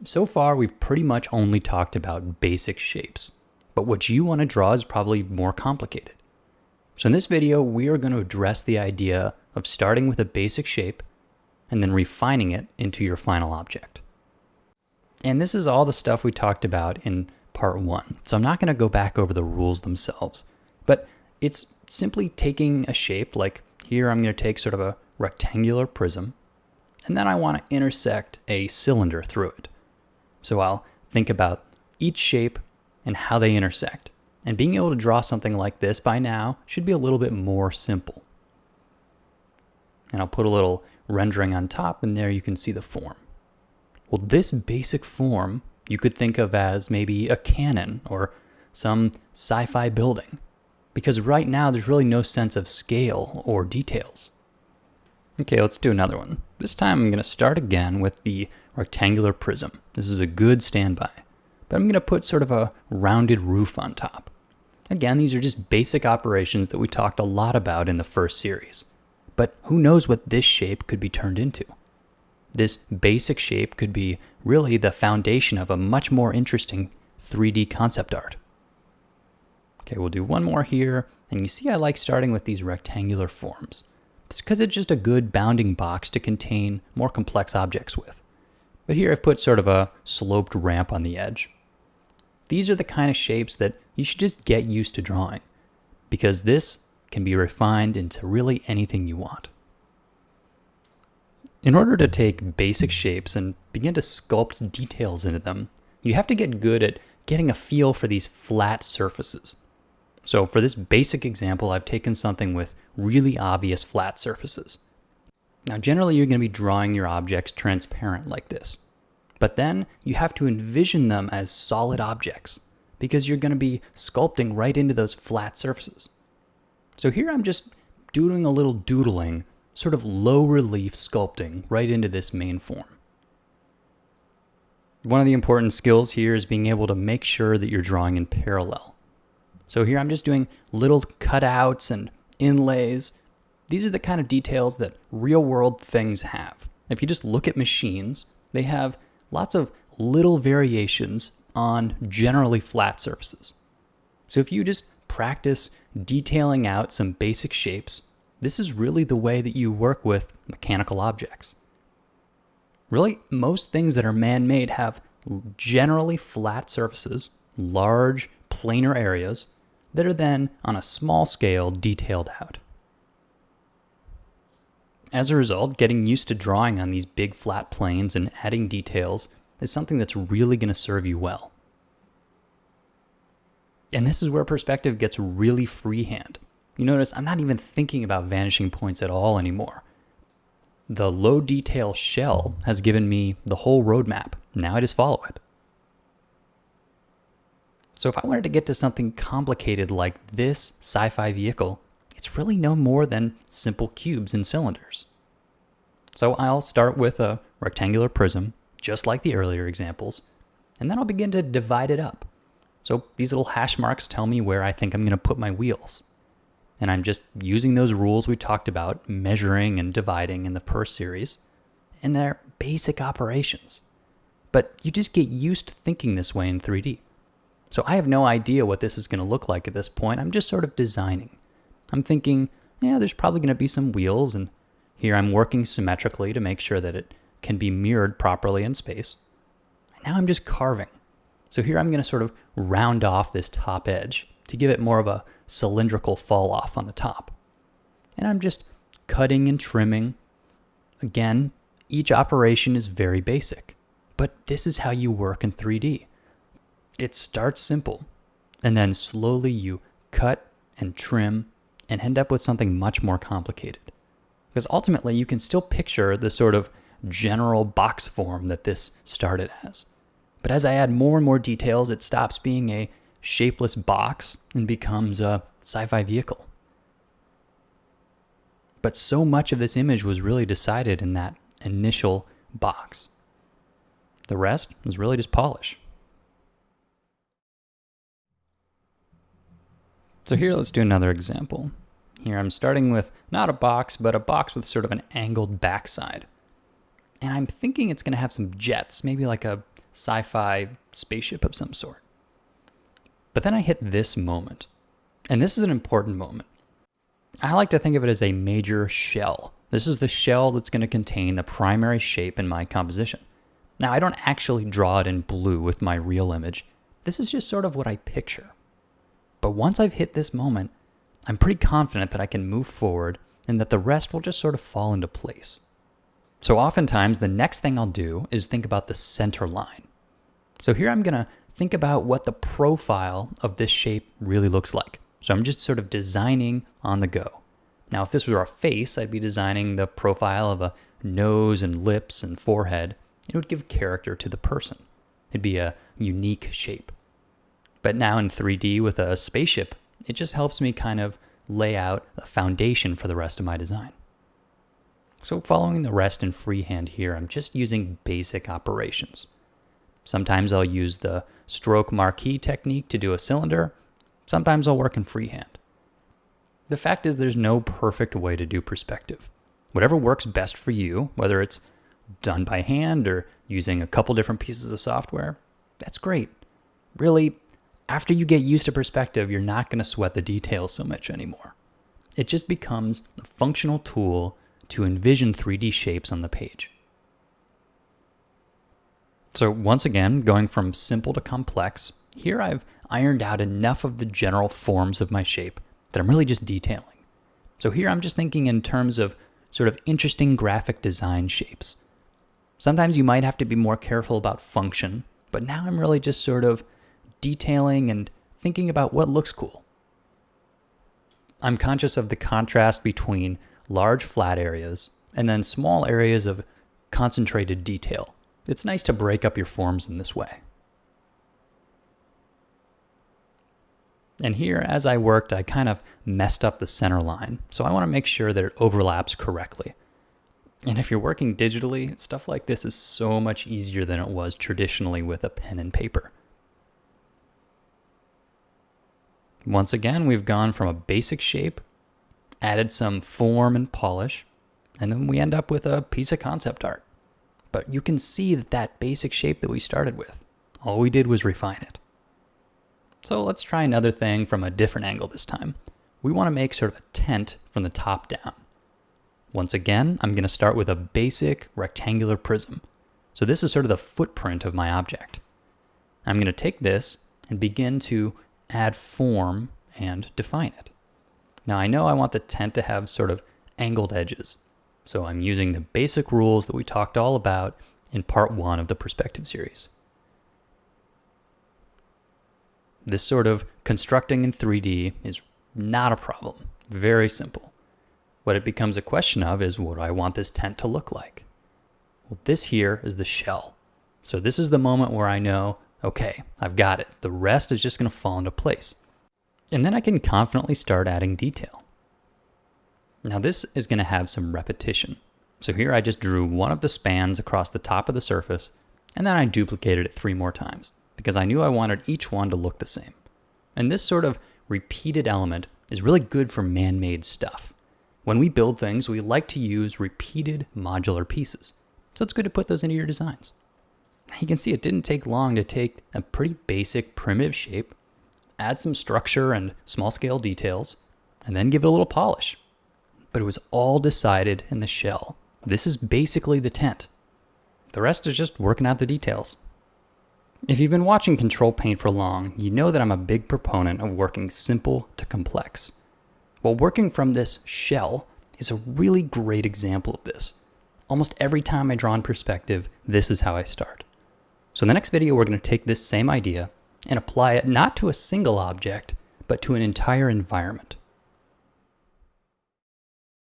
So far, we've pretty much only talked about basic shapes, but what you want to draw is probably more complicated. So in this video, we are going to address the idea of starting with a basic shape and then refining it into your final object. And this is all the stuff we talked about in part 1, so I'm not going to go back over the rules themselves, but it's simply taking a shape, like here I'm going to take sort of a rectangular prism, and then I want to intersect a cylinder through it. So I'll think about each shape and how they intersect. And being able to draw something like this by now should be a little bit more simple. And I'll put a little rendering on top, and there you can see the form. Well, this basic form you could think of as maybe a cannon or some sci-fi building, because right now there's really no sense of scale or details. Okay, let's do another one. This time I'm going to start again with the rectangular prism. This is a good standby, but I'm going to put sort of a rounded roof on top. Again, these are just basic operations that we talked a lot about in the first series. But who knows what this shape could be turned into? This basic shape could be really the foundation of a much more interesting 3D concept art. Okay, we'll do one more here, and you see I like starting with these rectangular forms. It's because it's just a good bounding box to contain more complex objects with. But here I've put sort of a sloped ramp on the edge. These are the kind of shapes that you should just get used to drawing, because this can be refined into really anything you want. In order to take basic shapes and begin to sculpt details into them, you have to get good at getting a feel for these flat surfaces. So for this basic example, I've taken something with really obvious flat surfaces. Now generally you're going to be drawing your objects transparent like this. But then you have to envision them as solid objects, because you're going to be sculpting right into those flat surfaces. So here I'm just doing a little doodling, sort of low relief sculpting right into this main form. One of the important skills here is being able to make sure that you're drawing in parallel. So here I'm just doing little cutouts and inlays. These are the kind of details that real world things have. If you just look at machines, they have lots of little variations on generally flat surfaces. So if you just practice detailing out some basic shapes, this is really the way that you work with mechanical objects. Really, most things that are man-made have generally flat surfaces, large planar areas that are then on a small scale detailed out. As a result, getting used to drawing on these big flat planes and adding details is something that's really going to serve you well. And this is where perspective gets really freehand. You notice I'm not even thinking about vanishing points at all anymore. The low detail shell has given me the whole roadmap. Now I just follow it. So if I wanted to get to something complicated like this SciFi vehicle, it's really no more than simple cubes and cylinders. So I'll start with a rectangular prism, just like the earlier examples, and then I'll begin to divide it up. So these little hash marks tell me where I think I'm going to put my wheels. And I'm just using those rules we talked about, measuring and dividing in the first series, and they're basic operations. But you just get used to thinking this way in 3D. So I have no idea what this is going to look like at this point. I'm just sort of designing. I'm thinking, yeah, there's probably going to be some wheels, and here I'm working symmetrically to make sure that it can be mirrored properly in space. And now I'm just carving. So here I'm going to sort of round off this top edge to give it more of a cylindrical fall off on the top. And I'm just cutting and trimming. Again, each operation is very basic, but this is how you work in 3D. It starts simple, and then slowly you cut and trim and end up with something much more complicated. Because ultimately you can still picture the sort of general box form that this started as. But as I add more and more details, it stops being a shapeless box and becomes a sci-fi vehicle. But so much of this image was really decided in that initial box. The rest was really just polish. So here, let's do another example. Here I'm starting with not a box, but a box with sort of an angled backside. And I'm thinking it's going to have some jets, maybe like a sci-fi spaceship of some sort. But then I hit this moment, and this is an important moment. I like to think of it as a major shell. This is the shell that's going to contain the primary shape in my composition. Now, I don't actually draw it in blue with my real image. This is just sort of what I picture. But once I've hit this moment, I'm pretty confident that I can move forward and that the rest will just sort of fall into place. So oftentimes, the next thing I'll do is think about the center line. So here I'm going to think about what the profile of this shape really looks like. So I'm just sort of designing on the go. Now, if this were a face, I'd be designing the profile of a nose and lips and forehead. It would give character to the person. It'd be a unique shape. But now in 3D with a spaceship, it just helps me kind of lay out a foundation for the rest of my design. So following the rest in freehand here, I'm just using basic operations. Sometimes I'll use the stroke marquee technique to do a cylinder. Sometimes I'll work in freehand. The fact is there's no perfect way to do perspective. Whatever works best for you, whether it's done by hand or using a couple different pieces of software, that's great. Really, after you get used to perspective, you're not going to sweat the details so much anymore. It just becomes a functional tool to envision 3D shapes on the page. So once again, going from simple to complex, here I've ironed out enough of the general forms of my shape that I'm really just detailing. So here I'm just thinking in terms of sort of interesting graphic design shapes. Sometimes you might have to be more careful about function, but now I'm really just sort of detailing and thinking about what looks cool. I'm conscious of the contrast between large flat areas and then small areas of concentrated detail. It's nice to break up your forms in this way. And here, as I worked, I kind of messed up the center line, so I want to make sure that it overlaps correctly. And if you're working digitally, stuff like this is so much easier than it was traditionally with a pen and paper. Once again, we've gone from a basic shape, added some form and polish, and then we end up with a piece of concept art. But you can see that that basic shape that we started with, all we did was refine it. So let's try another thing from a different angle this time. We want to make sort of a tent from the top down. Once again, I'm going to start with a basic rectangular prism. So this is sort of the footprint of my object. I'm going to take this and begin to add form and define it. Now I know I want the tent to have sort of angled edges. So I'm using the basic rules that we talked all about in part 1 of the perspective series. This sort of constructing in 3D is not a problem. Very simple. What it becomes a question of is, what do I want this tent to look like? Well, this here is the shell. So this is the moment where I know, okay, I've got it. The rest is just going to fall into place. And then I can confidently start adding detail. Now this is going to have some repetition. So here I just drew one of the spans across the top of the surface, and then I duplicated it 3 more times, because I knew I wanted each one to look the same. And this sort of repeated element is really good for man-made stuff. When we build things, we like to use repeated modular pieces. So it's good to put those into your designs. You can see it didn't take long to take a pretty basic primitive shape, add some structure and small-scale details, and then give it a little polish. But it was all decided in the shell. This is basically the tent. The rest is just working out the details. If you've been watching Control Paint for long, you know that I'm a big proponent of working simple to complex. Well, working from this shell is a really great example of this. Almost every time I draw in perspective, this is how I start. So in the next video, we're going to take this same idea and apply it not to a single object, but to an entire environment.